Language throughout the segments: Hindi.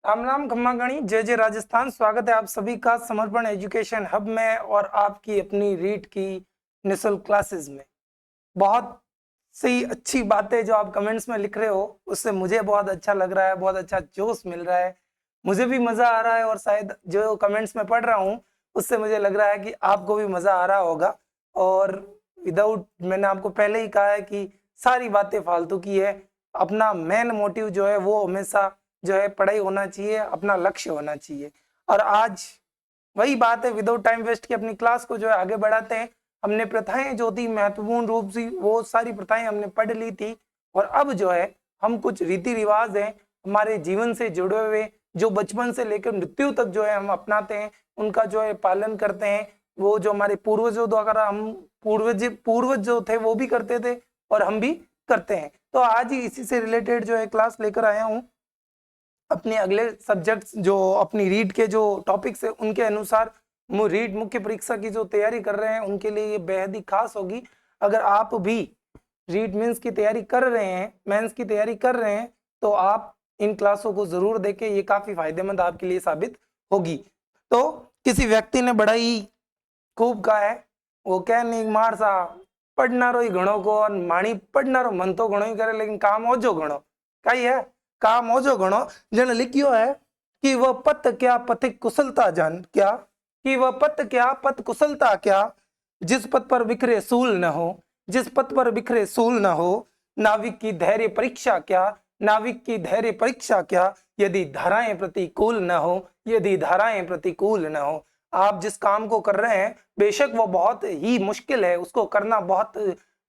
राम राम खम्मा गणी, जय जय राजस्थान। स्वागत है आप सभी का समर्पण एजुकेशन हब में और आपकी अपनी रीट की निःशुल्क क्लासेस में। बहुत सी अच्छी बातें जो आप कमेंट्स में लिख रहे हो उससे मुझे बहुत अच्छा लग रहा है, बहुत अच्छा जोश मिल रहा है, मुझे भी मजा आ रहा है और शायद जो कमेंट्स में पढ़ रहा हूँ उससे मुझे लग रहा है कि आपको भी मजा आ रहा होगा। और विदाउट, मैंने आपको पहले ही कहा है कि सारी बातें फालतू की है। अपना मेन मोटिव जो है वो हमेशा जो है पढ़ाई होना चाहिए, अपना लक्ष्य होना चाहिए। और आज वही बात है, विदाउट टाइम वेस्ट की अपनी क्लास को जो है आगे बढ़ाते हैं। हमने प्रथाएं जो थी महत्वपूर्ण रूप से वो सारी प्रथाएं हमने पढ़ ली थी और अब जो है हम कुछ रीति रिवाज हैं हमारे जीवन से जुड़े हुए जो बचपन से लेकर मृत्यु तक जो है हम अपनाते हैं, उनका जो है पालन करते हैं। वो जो हमारे पूर्वजों द्वारा हम पूर्वज जो थे वो भी करते थे और हम भी करते हैं। तो आज ही इसी से रिलेटेड जो है क्लास लेकर आया हूँ। अपने अगले सब्जेक्ट्स जो अपनी रीड के जो टॉपिक्स है उनके अनुसार रीड मुख्य परीक्षा की जो तैयारी कर रहे हैं उनके लिए ये बेहद ही खास होगी। अगर आप भी रीड मीन्स की तैयारी कर रहे हैं, मेंस की तैयारी कर रहे हैं, तो आप इन क्लासों को जरूर देखें, ये काफी फायदेमंद आपके लिए साबित होगी। तो किसी व्यक्ति ने बड़ा ही खूब कहा है, वो क्या नहीं मार सा पढ़नारो ही घणो को और माणी पढ़नारो मन तो घणो ही करे लेकिन काम ओजो घणो कई है। काम ओजो घणो जन लिखियो है कि वह पत क्या पथिक कुशलता जान क्या, कि वह पत क्या पत कुशलता क्या, जिस पथ पर बिखरे सूल न हो, जिस पथ पर बिखरे सूल न हो, नाविक की धैर्य परीक्षा क्या, नाविक की धैर्य परीक्षा क्या, यदि धाराएं प्रतिकूल न हो, यदि धाराएं प्रतिकूल न हो। आप जिस काम को कर रहे हैं बेशक वो बहुत ही मुश्किल है, उसको करना बहुत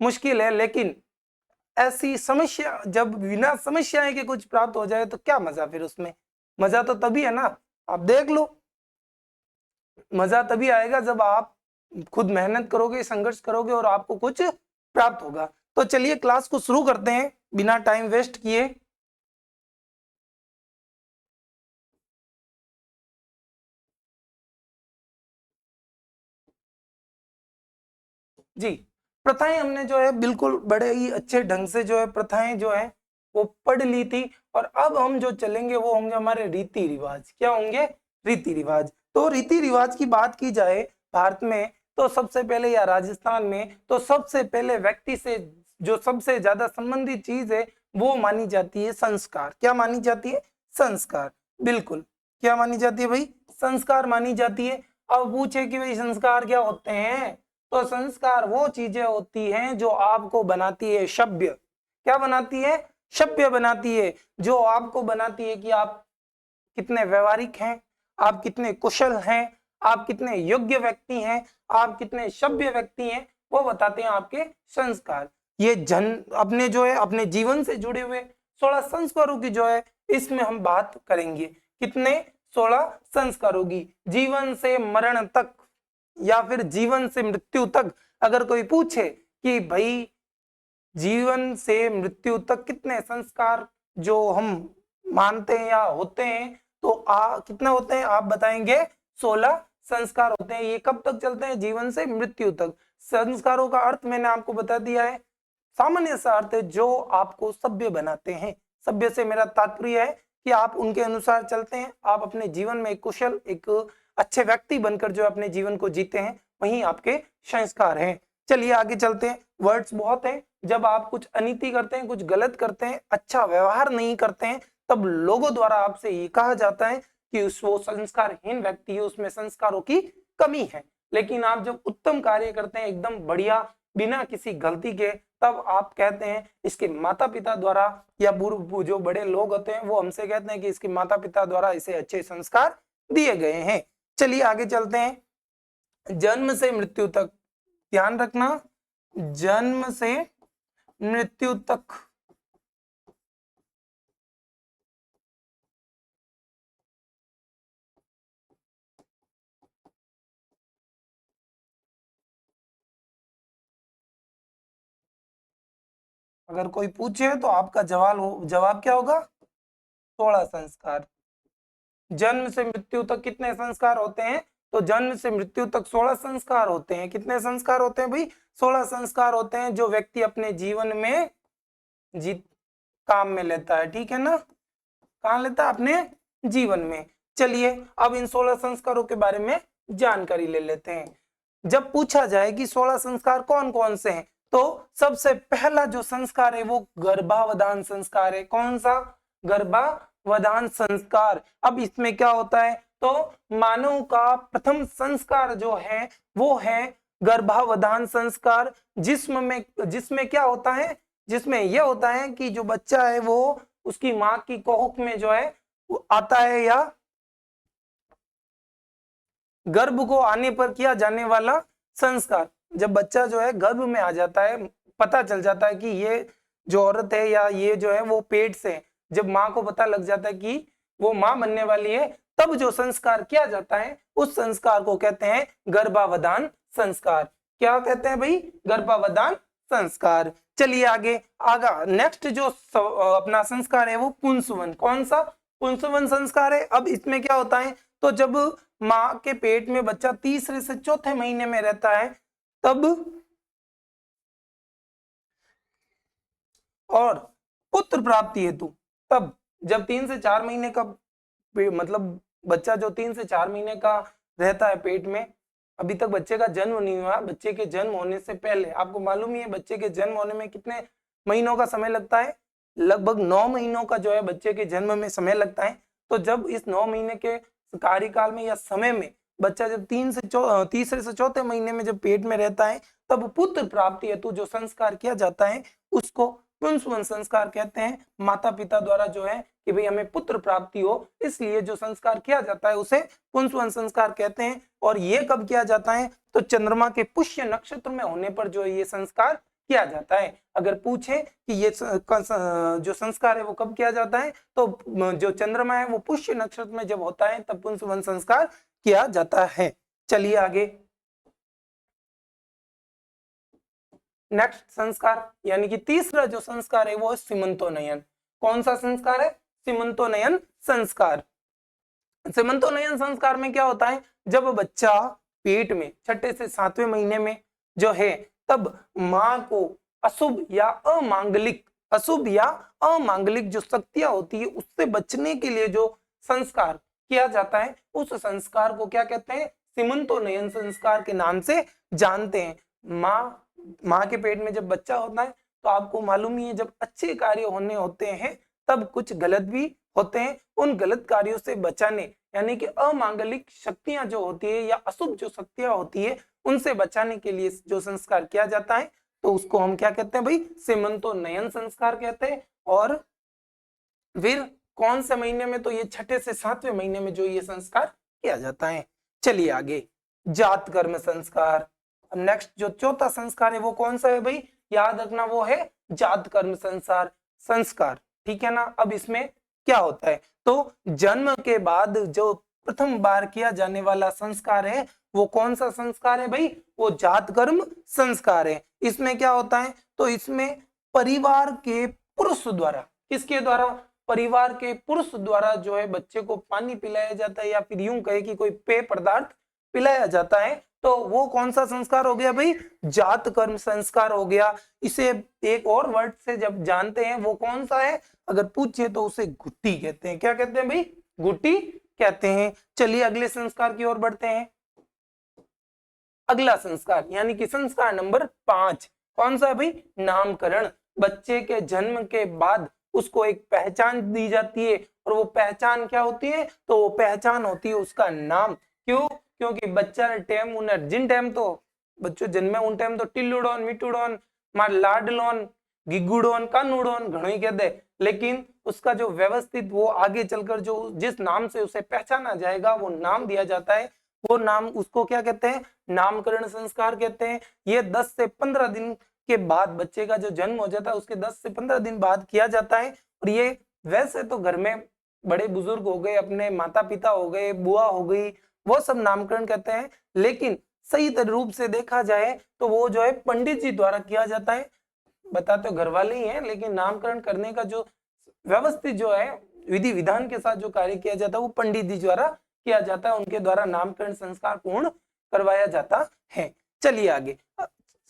मुश्किल है, लेकिन ऐसी समस्या जब बिना समस्याएं के कुछ प्राप्त हो जाए तो क्या मजा, फिर उसमें मजा तो तभी है ना। आप देख लो, मजा तभी आएगा जब आप खुद मेहनत करोगे, संघर्ष करोगे और आपको कुछ प्राप्त होगा। तो चलिए क्लास को शुरू करते हैं बिना टाइम वेस्ट किए। जी, प्रथाएं हमने जो है बिल्कुल बड़े ही अच्छे ढंग से जो है प्रथाएं जो है वो पढ़ ली थी और अब हम जो चलेंगे वो होंगे हमारे रीति रिवाज। क्या होंगे? रीति रिवाज। तो रीति रिवाज की बात की जाए भारत में तो सबसे पहले, या राजस्थान में तो सबसे पहले व्यक्ति से जो सबसे ज्यादा संबंधित चीज है वो मानी जाती है संस्कार। क्या मानी जाती है? संस्कार। बिल्कुल, क्या मानी जाती है भाई? संस्कार मानी जाती है। अब पूछे कि भाई संस्कार क्या होते हैं, तो संस्कार वो चीजें होती हैं जो आपको बनाती है सभ्य। क्या बनाती है? सभ्य बनाती है। जो आपको बनाती है कि आप कितने व्यवहारिक हैं, आप कितने कुशल हैं, आप कितने योग्य व्यक्ति हैं, आप कितने सभ्य व्यक्ति हैं, वो बताते हैं आपके संस्कार। ये जन अपने जो है अपने जीवन से जुड़े हुए 16 संस्कारों की जो है इसमें हम बात करेंगे। कितने? 16 संस्कारों की। जीवन से मरण तक या फिर जीवन से मृत्यु तक अगर कोई पूछे कि भाई जीवन से मृत्यु तक कितने संस्कार जो हम मानते हैं या होते हैं, तो कितने होते हैं आप बताएंगे? 16 संस्कार होते हैं। ये कब तक चलते हैं? जीवन से मृत्यु तक। संस्कारों का अर्थ मैंने आपको बता दिया है, सामान्य सा अर्थ है जो आपको सभ्य बनाते हैं। सभ्य से मेरा तात्पर्य है कि आप उनके अनुसार चलते हैं, आप अपने जीवन में एक कुशल, एक अच्छे व्यक्ति बनकर जो अपने जीवन को जीते हैं, वही आपके संस्कार हैं। चलिए आगे चलते हैं। वर्ड्स बहुत हैं। जब आप कुछ अनीति करते हैं, कुछ गलत करते हैं, अच्छा व्यवहार नहीं करते हैं, तब लोगों द्वारा आपसे ये कहा जाता है कि वो संस्कारहीन व्यक्ति है, उसमें संस्कारों की कमी है। लेकिन आप जब उत्तम कार्य करते हैं एकदम बढ़िया बिना किसी गलती के, तब आप कहते हैं इसके माता पिता द्वारा, या पूर्व जो बड़े लोग होते हैं वो हमसे कहते हैं कि इसके माता पिता द्वारा इसे अच्छे संस्कार दिए गए हैं। चलिए आगे चलते हैं। जन्म से मृत्यु तक, ध्यान रखना, जन्म से मृत्यु तक अगर कोई पूछे तो आपका जवाब क्या होगा? 16 संस्कार। जन्म से मृत्यु तक कितने संस्कार होते हैं? तो जन्म से मृत्यु तक 16 संस्कार होते हैं। कितने संस्कार होते हैं भाई? 16 संस्कार होते हैं जो व्यक्ति अपने जीवन में काम में लेता है। ठीक है ना? कहाँ लेता है? अपने जीवन में। चलिए अब इन 16 संस्कारों के बारे में जानकारी ले लेते हैं। जब पूछा जाए कि 16 संस्कार कौन कौन से हैं, तो सबसे पहला जो संस्कार है वो गर्भावधान संस्कार है। कौन सा? गर्भावधान संस्कार। अब इसमें क्या होता है, तो मानव का प्रथम संस्कार जो है वो है गर्भावधान संस्कार, जिसमें क्या होता है, जिसमें यह होता है कि जो बच्चा है वो उसकी माँ की कोख में जो है वो आता है, या गर्भ को आने पर किया जाने वाला संस्कार। जब बच्चा जो है गर्भ में आ जाता है, पता चल जाता है कि ये जो औरत है या ये जो है वो पेट से है, जब माँ को पता लग जाता है कि वो माँ बनने वाली है, तब जो संस्कार किया जाता है उस संस्कार को कहते हैं गर्भावधान संस्कार। क्या कहते हैं भाई? गर्भावधान संस्कार। चलिए आगे नेक्स्ट जो अपना संस्कार है वो पुंसवन। कौन सा? पुंसवन संस्कार है। अब इसमें क्या होता है, तो जब माँ के पेट में बच्चा तीसरे से चौथे महीने में रहता है तब, और पुत्र प्राप्ति हेतु तब, जब 3 से 4 महीने का मतलब बच्चा जो 3 से 4 महीने का रहता है पेट में, अभी तक बच्चे का जन्म नहीं हुआ, बच्चे के जन्म होने से पहले, आपको मालूम ही है बच्चे के जन्म होने में कितने महीनों का समय लगता है? लगभग 9 महीनों का जो है बच्चे के जन्म में समय लगता है। तो जब इस 9 महीने के कार्यकाल में या समय में बच्चा जब तीसरे से चौथे महीने में जब पेट में रहता है, तब पुत्र प्राप्ति हेतु जो संस्कार किया जाता है उसको पुंसवन संस्कार कहते हैं। माता पिता द्वारा जो है कि भाई हमें पुत्र प्राप्ति हो, इसलिए जो संस्कार किया जाता है उसे पुंसवन संस्कार कहते हैं। और ये कब किया जाता है? तो चंद्रमा के पुष्य नक्षत्र में होने पर जो ये संस्कार किया जाता है। अगर पूछे कि ये जो संस्कार है वो कब किया जाता है, तो जो चंद्रमा है वो पुष्य नक्षत्र में जब होता है तब पुंसवन संस्कार किया जाता है। चलिए आगे नेक्स्ट संस्कार, यानी कि तीसरा जो संस्कार है वो है सीमंतोन्नयन। कौन सा संस्कार है? सीमंतोन्नयन संस्कार। सीमंतोन्नयन संस्कार में क्या होता है, जब बच्चा पेट में 6 से 7वें महीने में जो है, तब माँ को अशुभ या अमांगलिक जो शक्तियां होती है उससे बचने के लिए जो संस्कार किया जाता है, उस संस्कार को क्या कहते हैं? सीमंतोन्नयन संस्कार के नाम से जानते हैं। माँ के पेट में जब बच्चा होता है तो आपको मालूम ही है, जब अच्छे कार्य होने होते हैं तब कुछ गलत भी होते हैं। उन गलत कार्यों से बचाने, यानी कि अमांगलिक शक्तियां जो होती है या अशुभ जो शक्तियां होती है उनसे बचाने के लिए जो संस्कार किया जाता है, तो उसको हम क्या कहते हैं भाई? सीमंतोन्नयन संस्कार कहते हैं। और फिर कौन से महीने में? तो ये 6 से 7वें महीने में जो ये संस्कार किया जाता है। चलिए आगे जात कर्म संस्कार। नेक्स्ट जो चौथा संस्कार है वो कौन सा है भाई? याद रखना, वो है जात कर्म संस्कार। ठीक है ना? अब इसमें क्या होता है, तो जन्म के बाद जो प्रथम बार किया जाने वाला संस्कार है वो कौन सा संस्कार है भाई? वो जात कर्म संस्कार है। इसमें क्या होता है, तो इसमें परिवार के पुरुष द्वारा, किसके द्वारा? परिवार के पुरुष द्वारा जो है बच्चे को पानी पिलाया जाता है, या फिर यूं कहे कि कोई पेय पदार्थ पिलाया जाता है, तो वो कौन सा संस्कार हो गया भाई? जात कर्म संस्कार हो गया। इसे एक और वर्ड से जब जानते हैं, वो कौन सा है? अगर पूछे तो उसे गुट्टी कहते हैं। क्या कहते हैं भाई? गुट्टी कहते हैं। चलिए अगले संस्कार की ओर बढ़ते हैं। अगला संस्कार यानी कि संस्कार नंबर 5 कौन सा है भाई? नामकरण। बच्चे के जन्म के बाद उसको एक पहचान दी जाती है, और वो पहचान क्या होती है? तो वो पहचान होती है उसका नाम। क्यों? क्योंकि बच्चा टेम उन्हें जिन टाइम तो बच्चों जन्मे उन टाइम तो टिल्लुडोन मीठुडोन मार लाडलोन गिगुडोन कानूडोन घणो ही कहते, लेकिन उसका जो व्यवस्थित वो आगे चलकर जो जिस नाम से उसे पहचाना जाएगा वो नाम दिया जाता है। वो नाम उसको क्या कहते हैं? नामकरण संस्कार कहते हैं। ये 10 से 15 दिन के बाद बच्चे का जो जन्म हो जाता है उसके 10 से 15 दिन बाद किया जाता है। और ये वैसे तो घर में बड़े बुजुर्ग हो गए, अपने माता पिता हो गए, बुआ हो गई, वो सब नामकरण कहते हैं, लेकिन सही रूप से देखा जाए तो वो जो है पंडित जी द्वारा किया जाता है। बताते घर वाले ही हैं, लेकिन नामकरण करने का जो व्यवस्थित जो है विधि विधान के साथ जो कार्य किया जाता है वो पंडित जी द्वारा किया जाता है। उनके द्वारा नामकरण संस्कार पूर्ण करवाया जाता है। चलिए आगे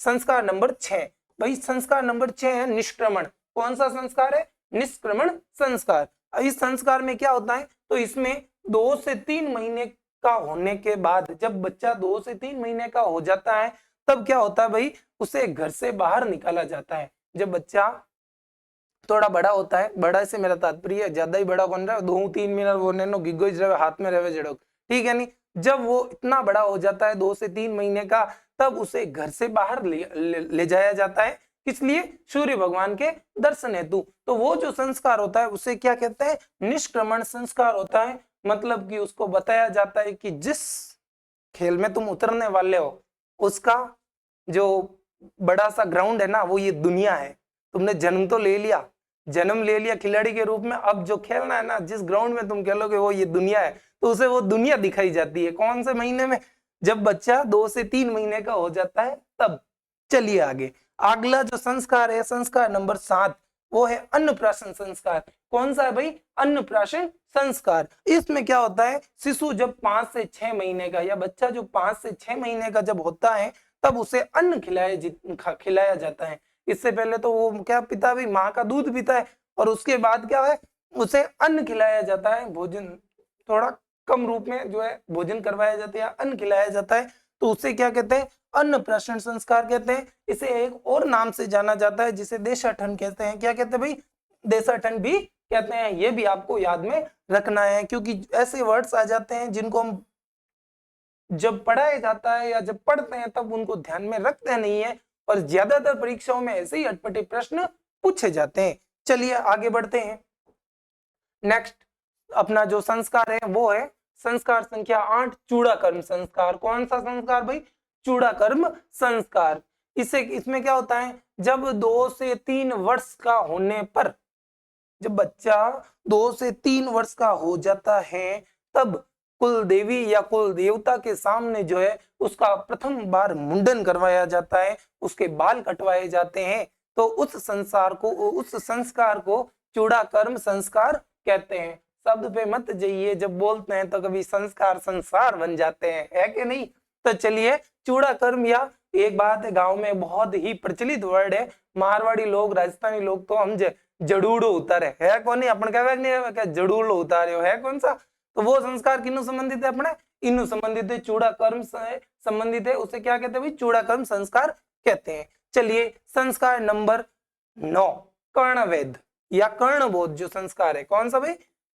संस्कार नंबर 6 भाई। संस्कार नंबर 6 है निष्क्रमण। कौन सा संस्कार है? निष्क्रमण संस्कार। इस संस्कार में क्या होता है, तो इसमें 2 से 3 महीने का होने के बाद, जब बच्चा 2 से 3 महीने का हो जाता है, तब क्या होता है भाई, उसे घर से बाहर निकाला जाता है। जब बच्चा थोड़ा बड़ा होता है, बड़ा से मेरा तात्पर्य ज्यादा ही बड़ा बन रहा है, 2-3 महीना वो नैनो गिगोज रहे हाथ में रहे जड़ो, ठीक है नहीं। जब वो इतना बड़ा हो जाता है 2 से 3 महीने का, तब उसे घर से बाहर ले जाया जाता है। किस लिए? सूर्य भगवान के दर्शन हेतु। तो वो जो संस्कार होता है उसे क्या कहते हैं? निष्क्रमण संस्कार होता है। मतलब कि उसको बताया जाता है कि जिस खेल में तुम उतरने वाले हो उसका जो बड़ा सा ग्राउंड है ना, वो ये दुनिया है। तुमने जन्म तो ले लिया, जन्म ले लिया खिलाड़ी के रूप में, अब जो खेलना है ना, जिस ग्राउंड में तुम खेलोगे वो ये दुनिया है। तो उसे वो दुनिया दिखाई जाती है। कौन से महीने में? जब बच्चा 2 से 3 महीने का हो जाता है तब। चलिए आगे, अगला जो संस्कार है, संस्कार नंबर 7, वो है अन्नप्राशन संस्कार। कौन सा है भाई? अन्नप्राशन संस्कार। इसमें क्या होता है, शिशु जब 5 से 6 महीने का, या बच्चा जो 5 से 6 महीने का जब होता है, तब उसे अन्न खिलाया जाता है। इससे पहले तो वो क्या पीता है? माँ का दूध पीता है, और उसके बाद क्या है, उसे अन्न खिलाया जाता है, भोजन थोड़ा कम रूप में जो है भोजन करवाया जाता है, अन्न खिलाया जाता है। तो उसे क्या कहते हैं? अन्नप्राशन संस्कार कहते हैं। इसे एक और नाम से जाना जाता है जिसे देशाटन कहते हैं। क्या कहते हैं भाई? देशाटन भी कहते हैं। ये भी आपको याद में रखना है, क्योंकि ऐसे वर्ड्स आ जाते हैं जिनको हम जब पढ़ाया जाता है या जब पढ़ते हैं तब उनको ध्यान में रखते नहीं है, और ज्यादातर परीक्षाओं में ऐसे ही अटपटे प्रश्न पूछे जाते हैं। चलिए आगे बढ़ते हैं। नेक्स्ट अपना जो संस्कार है वो है संस्कार संख्या 8, चूड़ाकर्म संस्कार। कौन सा संस्कार भाई? चूड़ाकर्म संस्कार। इसमें क्या होता है, जब 2 से 3 वर्ष का होने पर, जब बच्चा 2 से 3 वर्ष का हो जाता है, तब कुल देवी या कुल देवता के सामने जो है उसका प्रथम बार मुंडन करवाया जाता है, उसके बाल कटवाए जाते हैं। तो उस संस्कार को चूड़ाकर्म संस्कार कहते हैं। शब्द पे मत जाइए, जब बोलते हैं तो कभी संस्कार संसार बन जाते हैं, है कि नहीं। तो चलिए, चूड़ाकर्म, या एक बात है, गांव में बहुत ही प्रचलित वर्ड है, मारवाड़ी लोग, राजस्थानी लोग तो हम जड़ूड़ो उतारे है कौन नहीं, अपन क्या जड़ूड़ो उतारे हो, है कौन सा। तो वो संस्कार किन्नु संबंधित है? अपने इन्नु संबंधित है, चूड़ाकर्म से संबंधित है। उसे क्या कहते हैं भाई? चूड़ाकर्म संस्कार कहते हैं। चलिए संस्कार नंबर 9, कर्णवेद या कर्णबोध जो संस्कार है। कौन सा भाई?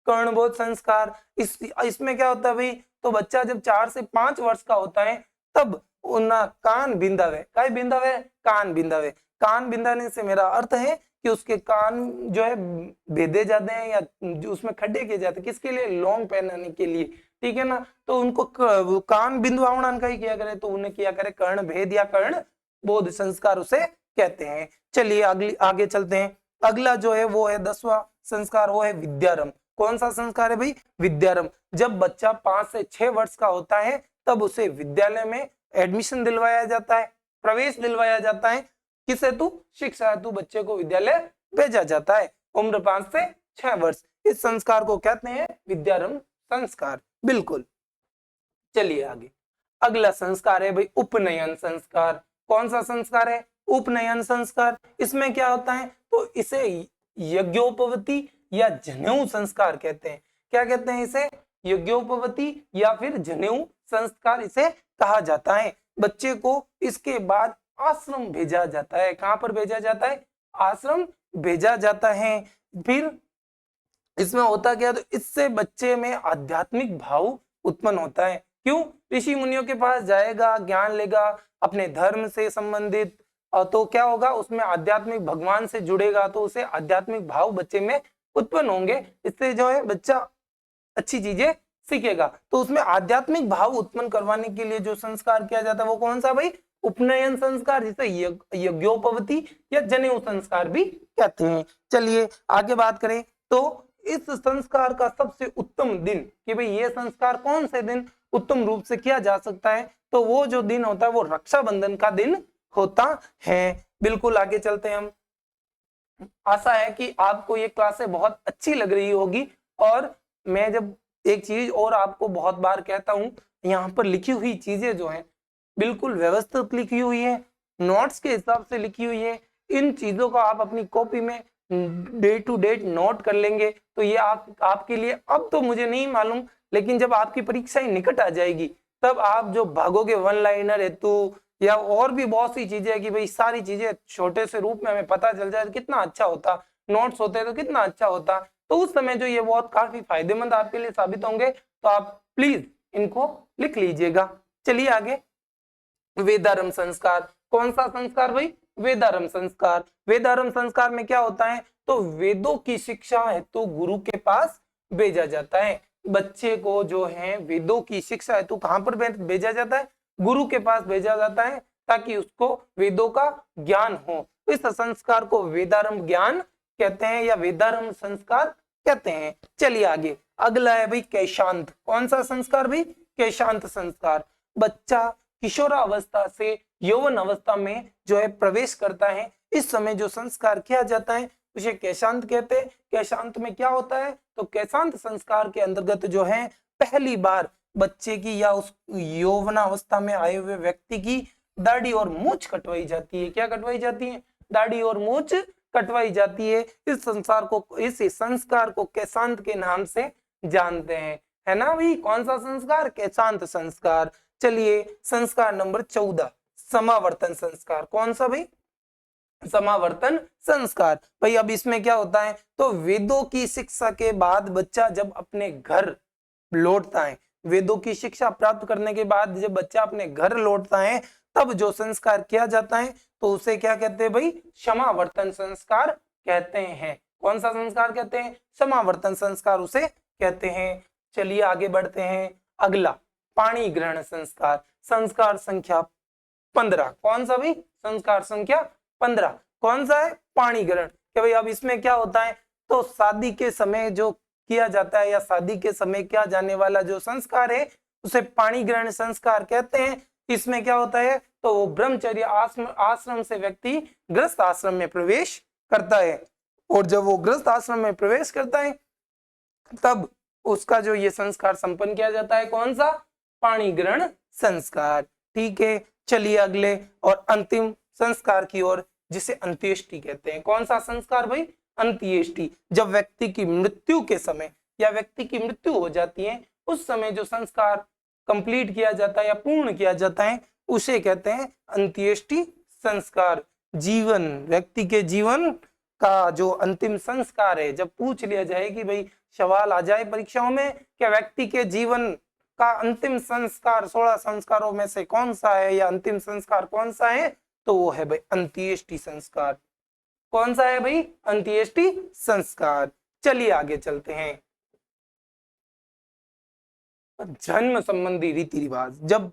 कर्णबोध संस्कार। इसमें क्या होता है भाई, तो बच्चा जब 4 से 5 वर्ष का होता है तब उन्ना कान बिंदावे। काय बिंदावे? कान बिंदावे। कान बिंदाने से मेरा अर्थ है कि उसके कान जो है भेदे जाते हैं, या जो उसमें खड्डे किए जाते हैं, किसके लिए? लौंग पहनाने के लिए, ठीक है ना। तो उनको कान बिंदवावना का ही किया करे, तो उन्हें किया करे कर्ण भेद या कर्ण बोध संस्कार उसे कहते हैं। चलिए आगे चलते हैं। अगला जो है वो है 10वां संस्कार, वो है विद्यारंभ। कौन सा संस्कार है भाई? विद्यारंभ। जब बच्चा 5 से 6 वर्ष का होता है तब उसे विद्यालय में एडमिशन दिलवाया जाता है, प्रवेश दिलवाया जाता है। किस हेतु? शिक्षा हेतु बच्चे को विद्यालय भेजा जाता है, उम्र 5 से 6 वर्ष। इस संस्कार को कहते हैं विद्यारंभ संस्कार। बिल्कुल। चलिए आगे, अगला संस्कार है भाई उपनयन संस्कार। कौन सा संस्कार है? उपनयन संस्कार। इसमें क्या होता है, तो इसे यज्ञोपवीति या जनेऊ संस्कार कहते हैं। क्या कहते हैं इसे? यज्ञोपवीति या फिर जनेऊ संस्कार इसे कहा जाता है। बच्चे को इसके बाद आश्रम भेजा जाता है। कहां पर भेजा जाता है? आश्रम भेजा जाता है। फिर इसमें होता क्या, तो इससे बच्चे में आध्यात्मिक भाव उत्पन्न होता है। क्यों? ऋषि मुनियों के पास जाएगा, ज्ञान लेगा अपने धर्म से संबंधित, तो क्या होगा, उसमें आध्यात्मिक भगवान से जुड़ेगा, तो उसे आध्यात्मिक भाव बच्चे में उत्पन्न होंगे। इससे जो है बच्चा अच्छी चीजें सीखेगा। तो उसमें आध्यात्मिक भाव उत्पन्न करवाने के लिए जो संस्कार किया जाता है वो कौन सा भाई? उपनयन संस्कार, जिसे यज्ञोपवीति या जनेऊ संस्कार भी कहते हैं। चलिए आगे बात करें, तो इस संस्कार का सबसे उत्तम दिन, कि भाई ये संस्कार कौन से दिन उत्तम रूप से किया जा सकता है, तो वो जो दिन होता है वो रक्षाबंधन का दिन होता है। बिल्कुल आगे चलते हैं हम। आशा है कि आपको ये क्लासें बहुत अच्छी लग रही होगी, और मैं जब एक चीज और आपको बहुत बार कहता हूं, यहाँ पर लिखी हुई चीजें जो है बिल्कुल व्यवस्थित लिखी हुई है, नोट्स के हिसाब से लिखी हुई है। इन चीजों को आप अपनी कॉपी में डे टू डेट नोट कर लेंगे तो ये आपके लिए, अब तो मुझे नहीं मालूम, लेकिन जब आपकी परीक्षाएं निकट आ जाएगी तब आप जो भागोगे वन लाइनर हेतु या और भी बहुत सी चीजें है कि भाई सारी चीजें छोटे से रूप में हमें पता चल जाए, कितना अच्छा होता, नोट्स होते तो कितना अच्छा होता। तो उस समय जो ये बहुत काफी फायदेमंद आपके लिए साबित होंगे, तो आप प्लीज इनको लिख लीजिएगा। चलिए आगे, वेदारंभ संस्कार। कौन सा संस्कार भाई? वेदारंभ संस्कार। वेदारंभ संस्कार में क्या होता है? तो वेदों की शिक्षा हेतु गुरु के पास भेजा जाता है। बच्चे को जो है वेदों की शिक्षा हेतु कहां पर भेजा जाता है? गुरु के पास भेजा जाता है, ताकि उसको वेदों का ज्ञान हो। इस संस्कार को वेदारंभ ज्ञान कहते हैं या वेदारंभ संस्कार कहते हैं। चलिए आगे, अगला है भाई कैशांत। कौन सा संस्कार भाई? कैशांत संस्कार। बच्चा किशोरावस्था से यौवन अवस्था में जो है प्रवेश करता है, इस समय जो संस्कार किया जाता है उसे कैशांत कहते हैं। कैशांत में क्या होता है? तो कैशांत संस्कार के अंतर्गत जो है पहली बार बच्चे की या उस यौवनावस्था में आए हुए व्यक्ति की दाढ़ी और मूंछ कटवाई जाती है। क्या कटवाई जाती है? दाढ़ी और मूंछ कटवाई जाती है। इस संस्कार को कैशांत के नाम से जानते हैं, है ना भाई? कौन सा संस्कार? कैशांत संस्कार। चलिए संस्कार नंबर 14, समावर्तन संस्कार। कौन सा भाई? समावर्तन संस्कार। भाई अब इसमें क्या होता है? तो वेदों की शिक्षा के बाद बच्चा जब अपने घर लौटता है, वेदों की शिक्षा प्राप्त करने के बाद जब बच्चा अपने घर लौटता है, तब जो संस्कार किया जाता है तो उसे क्या कहते हैं भाई? समावर्तन संस्कार कहते हैं। कौन सा संस्कार कहते हैं? समावर्तन संस्कार उसे कहते हैं। चलिए आगे बढ़ते हैं। अगला पाणी ग्रहण संस्कार। संस्कार संख्या 15। कौन सा भाई? संस्कार संख्या 15। कौन सा है? पाणी ग्रहण। कि भाई अब इसमें क्या होता है? तो शादी के समय जो किया जाता है या शादी के समय किया जाने वाला जो संस्कार है उसे पाणी ग्रहण संस्कार कहते हैं। इसमें क्या होता है? तो वो ब्रह्मचर्य आश्रम से व्यक्ति गृहस्थ आश्रम में प्रवेश करता है, और जब वो गृहस्थ आश्रम में प्रवेश करता है तब उसका जो ये संस्कार संपन्न किया जाता है। कौन सा? पाणी ग्रहण संस्कार। ठीक है, चलिए अगले और अंतिम संस्कार की ओर, जिसे अंत्येष्टि कहते हैं। कौन सा संस्कार भाई? अंत्येष्टि। जब व्यक्ति की मृत्यु के समय या व्यक्ति की मृत्यु हो जाती है, उस समय जो संस्कार कंप्लीट किया जाता है या पूर्ण किया जाता है उसे कहते हैं अंत्येष्टि संस्कार। जीवन, व्यक्ति के जीवन का जो अंतिम संस्कार है, जब पूछ लिया जाए कि भाई सवाल आ जाए परीक्षाओं में क्या व्यक्ति के जीवन का अंतिम संस्कार 16 संस्कारों में से कौन सा है या अंतिम संस्कार कौन सा है, तो वो है भाई अंत्येष्टि संस्कार। कौन सा है भाई? अंत्येष्टि संस्कार। चलिए आगे चलते हैं। जन्म संबंधी रीति रिवाज। जब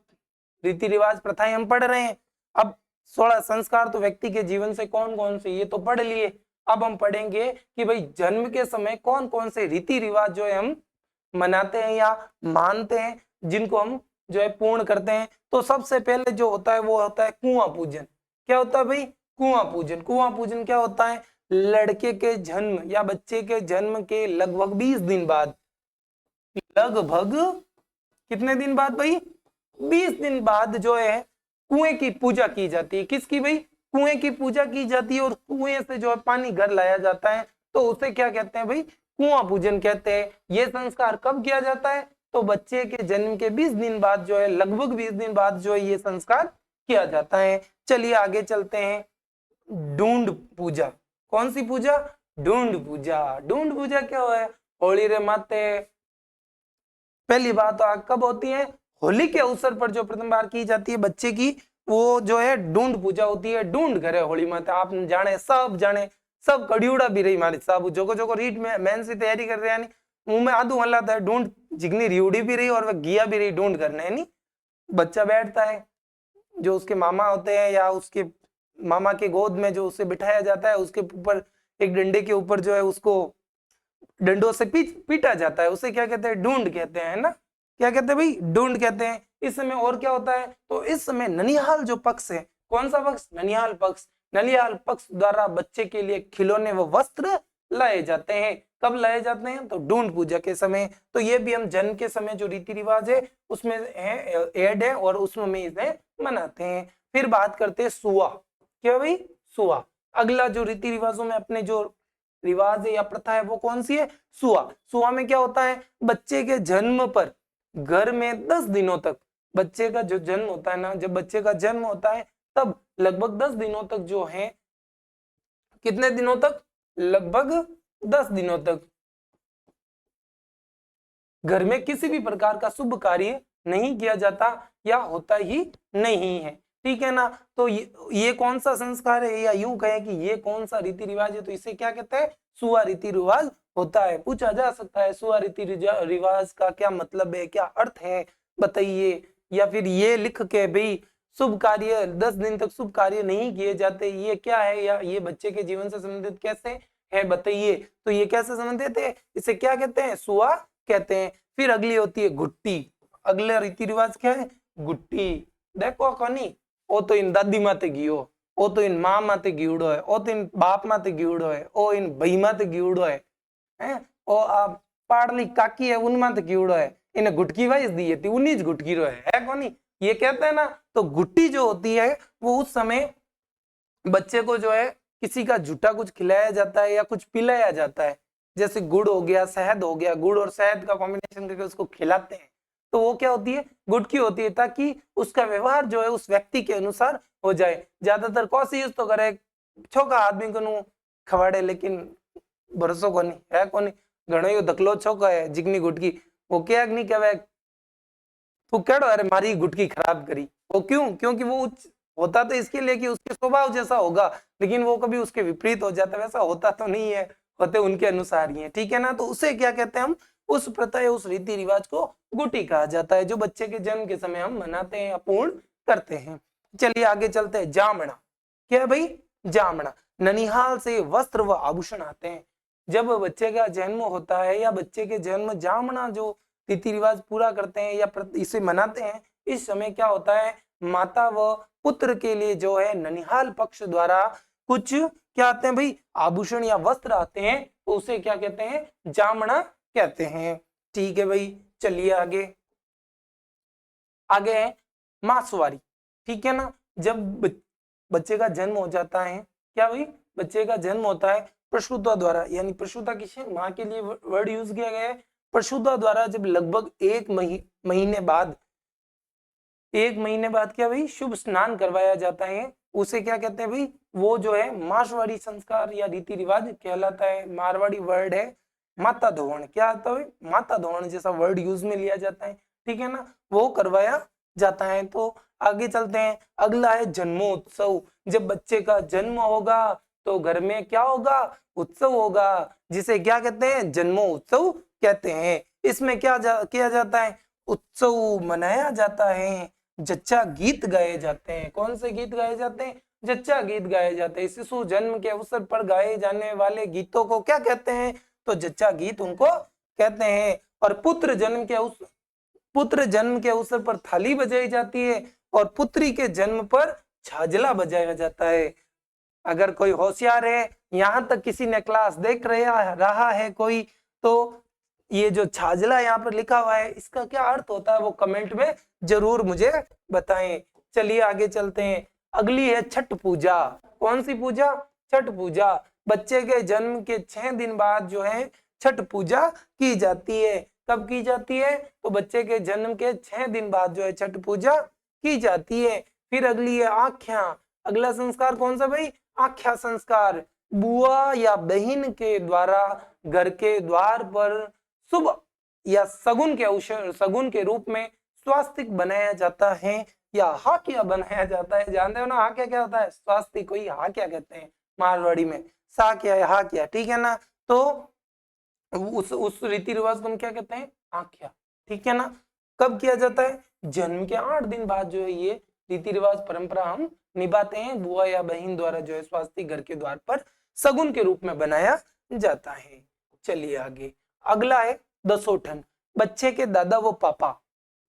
रीति रिवाज प्रथाएं हम पढ़ रहे हैं, अब 16 संस्कार तो व्यक्ति के जीवन से कौन कौन से ये तो पढ़ लिए, अब हम पढ़ेंगे कि भाई जन्म के समय कौन कौन से रीति रिवाज जो है हम मनाते हैं या मानते हैं, जिनको हम जो है पूर्ण करते हैं। तो सबसे पहले जो होता है वो होता है कुआं पूजन। क्या होता है भाई? कुआं पूजन। कुआं पूजन क्या होता है? लड़के के जन्म या बच्चे के जन्म के लगभग 20 दिन बाद, लगभग कितने दिन बाद भाई? 20 दिन बाद जो है कुएं की पूजा की जाती है। किसकी भाई? कुएं की पूजा की जाती है, और कुएं से जो है पानी घर लाया जाता है, तो उसे क्या कहते हैं भाई? कुआं पूजन कहते हैं। ये संस्कार कब किया जाता है? तो बच्चे के जन्म के 20 दिन बाद जो है, लगभग 20 दिन बाद जो है ये संस्कार किया जाता है। चलिए आगे चलते हैं। ढूंढ पूजा। कौन सी पूजा? ढूंढ पूजा। ढूंढ पूजा क्या है? होली रे माते। पहली बात तो कब होती है? होली के अवसर पर जो प्रथम बार की जाती है बच्चे की, वो जो है ढूंढ पूजा होती है। ढूंढ करे होली माता, आप जाने, सब जाने, सब कड़ियोड़ा भी रही मारी साहब जो रीट में मेन से तैयारी कर रहे हैं, मुंह में आधू हल्लाता है, ढूंढ जिगनी रियोड़ी भी रही और वह गिया भी रही ढूंढ करने, नहीं बच्चा बैठता है, जो उसके मामा होते हैं या उसके मामा के गोद में जो उसे बिठाया जाता है, उसके ऊपर एक डंडे के ऊपर जो है उसको डंडों से पीटा जाता है, उसे क्या कहते हैं? ढूंढ कहते हैं ना। क्या कहते हैं भाई? ढूंढ कहते हैं। इस समय और क्या होता है? तो इस समय ननिहाल जो पक्ष है, कौन सा पक्ष? ननिहाल पक्ष। ननिहाल पक्ष द्वारा बच्चे के लिए खिलौने व वस्त्र लाए जाते हैं। कब लाए जाते हैं? तो ढूंढ पूजा के समय। तो ये भी हम जन्म के समय जो रीति रिवाज है उसमें ऐड है और उसमें इसे मनाते हैं। फिर बात करते हैं सुआ। क्या भाई? सुआ। अगला जो रीति रिवाजों में अपने जो रिवाज है या प्रथा है वो कौन सी है? सुआ। सुआ में क्या होता है? बच्चे के जन्म पर घर में 10 दिनों तक, बच्चे का जो जन्म होता है ना, जब बच्चे का जन्म होता है तब लगभग 10 दिनों तक जो है, कितने दिनों तक? लगभग 10 दिनों तक घर में किसी भी प्रकार का शुभ कार्य नहीं किया जाता या होता ही नहीं है। ठीक है ना? तो ये कौन सा संस्कार है, या यूं कहें कि ये कौन सा रीति रिवाज है, तो इसे क्या कहते हैं? सुआ रीति रिवाज होता है। पूछा जा सकता है सुआ रीति रिवाज का क्या मतलब है, क्या अर्थ है, बताइए। या फिर ये लिख के भाई शुभ कार्य 10 दिन तक शुभ कार्य नहीं किए जाते, ये क्या है, या ये बच्चे के जीवन से संबंधित कैसे है, बताइए। तो ये कैसे संबंधित है, इसे क्या कहते हैं? सुआ कहते हैं। फिर अगली होती है गुट्टी। अगला रीति रिवाज क्या है? गुट्टी। देखो कोनी, ओ तो इन दादी माते गियो, ओ तो इन माँ माते गिवड़ो है, ओ तो इन बाप माते गिवड़ो है, ओ इन भाई माते गिवड़ो है, ओ आप पाड़ली काकी है उन माते गिवड़ो है, इन्हें गुटकी वाइज दी थी उन्हीं गुटकी रो है कोनी, ये कहते हैं ना। तो गुट्टी जो होती है वो उस समय बच्चे को जो है किसी का झूठा कुछ खिलाया जाता है या कुछ पिलाया जाता है, जैसे गुड़ हो गया, शहद हो गया, गुड़ और शहद का कॉम्बिनेशन करके उसको खिलाते हैं, तो वो क्या होती है? गुटकी होती है, ताकि उसका व्यवहार जो है उस व्यक्ति के अनुसार हो जाए। ज्यादातर कोशिश तो करे छोका आदमी को खवाड़े, लेकिन भरोसो को नहीं है, को नहीं घणो यो धकलो छोका है जिगनी गुटकी, वो क्या नहीं कहवे तू केड़ो अरे मारी गुटकी खराब करी, वो क्यों? क्योंकि वो होता तो इसके लिए कि उसके स्वभाव जैसा होगा, लेकिन वो कभी उसके विपरीत हो जाता है, वैसा होता तो नहीं है, होते उनके अनुसार ही है। ठीक है ना? तो उसे क्या कहते हैं हम? उस प्रथा या उस रीति रिवाज को गुटी कहा जाता है, जो बच्चे के जन्म के समय हम मनाते हैं या पूर्ण करते हैं। चलिए आगे चलते हैं। जामना क्या है भाई? जामना ननिहाल से वस्त्र व आभूषण आते हैं। जब बच्चे का जन्म होता है या बच्चे के जन्म जामना जो रीति रिवाज पूरा करते हैं या इसे मनाते हैं, इस समय क्या होता है? माता व पुत्र के लिए जो है ननिहाल पक्ष द्वारा कुछ क्या आते हैं भाई? आभूषण या वस्त्र आते हैं, तो उसे क्या कहते हैं? जामना कहते हैं। ठीक है भाई, चलिए आगे। आगे है मासवारी। ठीक है ना? जब बच्चे का जन्म हो जाता है, क्या भाई? बच्चे का जन्म होता है प्रसूता द्वारा, यानी प्रसूता किसे? माँ के लिए वर्ड यूज किया गया है। प्रसूता द्वारा जब लगभग एक महीने बाद, एक महीने बाद क्या भाई? शुभ स्नान करवाया जाता है, उसे क्या कहते हैं भाई? वो जो है मासवाड़ी संस्कार या रीति रिवाज कहलाता है। मारवाड़ी वर्ड है माता धोवण। क्या आता है? माता धोवण जैसा वर्ड यूज में लिया जाता है। ठीक है ना? वो करवाया जाता है। तो आगे चलते हैं। अगला है जन्मोत्सव। जब बच्चे का जन्म होगा तो घर में क्या होगा? उत्सव होगा, जिसे क्या कहते हैं? जन्मोत्सव कहते हैं। इसमें क्या किया जाता है? उत्सव मनाया जाता है, जच्चा गीत गाए जाते हैं। कौन से गीत गाए जाते हैं? जच्चा गीत गाए जाते हैं। शिशु जन्म के अवसर पर गाए जाने वाले गीतों को क्या कहते हैं? तो जच्चा गीत उनको कहते हैं। और पुत्र जन्म के अवसर पर थाली बजाई जाती है, और पुत्री के जन्म पर छाजला बजाया जाता है। अगर कोई होशियार है, यहां तक किसी ने क्लास देख रहा है कोई, तो ये जो छाजला यहाँ पर लिखा हुआ है, इसका क्या अर्थ होता है वो कमेंट में जरूर मुझे बताएं। चलिए आगे चलते हैं। अगली है छठ पूजा। कौन सी पूजा? छठ पूजा। बच्चे के जन्म के 6 दिन बाद जो है छठ पूजा की जाती है। कब की जाती है? तो बच्चे के जन्म के 6 दिन बाद जो है छठ पूजा की जाती है। फिर अगली है आख्या। अगला संस्कार कौन सा भाई? आख्या संस्कार। बुआ या बहन के द्वारा घर के द्वार पर शुभ या सगुन के रूप में स्वास्तिक बनाया जाता है या हाकिया बनाया जाता है। जानते हो ना हाकिया क्या होता है? स्वास्तिक को ही हाकिया कहते हैं मारवाड़ी में। साकिया या हाकिया। ठीक है ना? तो उस रीति रिवाज को हम क्या कहते हैं? आख्या। ठीक है ना? कब किया जाता है? जन्म के 8 दिन बाद जो है ये रीति रिवाज परंपरा हम निभाते हैं। बुआ या बहन द्वारा जो है स्वास्तिक घर के द्वार पर सगुन के रूप में बनाया जाता है। चलिए आगे। अगला है दसोठन। बच्चे के दादा वो पापा,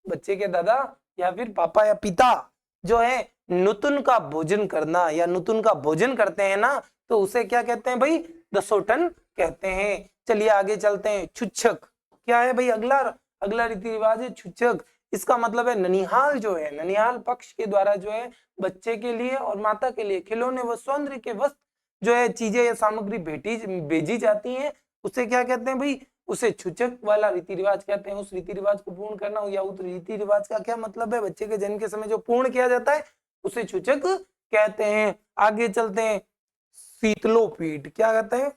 बच्चे के दादा या फिर पापा या पिता जो है नुतुन का भोजन करना या नुतुन का भोजन करते हैं ना, तो उसे क्या कहते हैं भाई? दसोठन कहते हैं। चलिए आगे चलते हैं। छुच्छक क्या है भाई? अगला रीति रिवाज है छुच्छक। इसका मतलब है ननिहाल जो है, ननिहाल पक्ष के द्वारा जो है बच्चे के लिए और माता के लिए खिलौने व सौंदर्य के वस्त्र जो है चीजें या सामग्री भेजी जाती हैं उसे क्या कहते हैं भाई, उसे सूचक वाला रीति रिवाज कहते हैं। उस रीति रिवाज को पूर्ण करना या उस रीति रिवाज का क्या मतलब है, बच्चे के जन्म के समय जो पूर्ण किया जाता है उसे सूचक कहते हैं। आगे चलते हैं, शीतलोपेट क्या कहते हैं,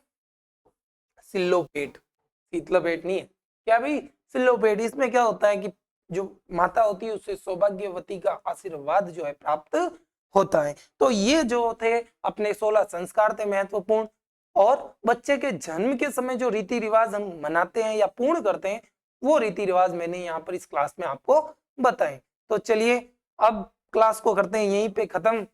सिल्लोपेट, शीतलोपेट नहीं है क्या भाई, सिल्लोपेट। इसमें क्या होता है कि जो माता होती है उससे सौभाग्यवती का आशीर्वाद जो है प्राप्त होता है। तो ये जो थे अपने 16 संस्कार थे महत्वपूर्ण, और बच्चे के जन्म के समय जो रीति रिवाज हम मनाते हैं या पूर्ण करते हैं वो रीति रिवाज मैंने यहाँ पर इस क्लास में आपको बताए। तो चलिए अब क्लास को करते हैं यहीं पे खत्म,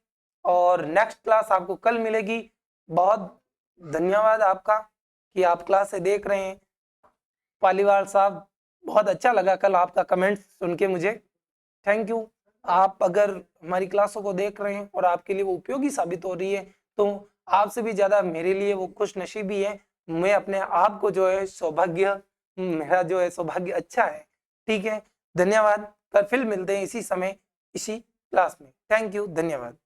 और नेक्स्ट क्लास आपको कल मिलेगी। बहुत धन्यवाद आपका कि आप क्लास से देख रहे हैं। पालीवाल साहब, बहुत अच्छा लगा कल आपका कमेंट सुन के मुझे, थैंक यू। आप अगर हमारी क्लासों को देख रहे हैं और आपके लिए वो उपयोगी साबित हो रही है तो आपसे भी ज्यादा मेरे लिए वो खुश नसीबी है। मैं अपने आप को जो है सौभाग्य, मेरा जो है सौभाग्य अच्छा है। ठीक है, धन्यवाद। कल फिर मिलते हैं इसी समय इसी क्लास में। थैंक यू, धन्यवाद।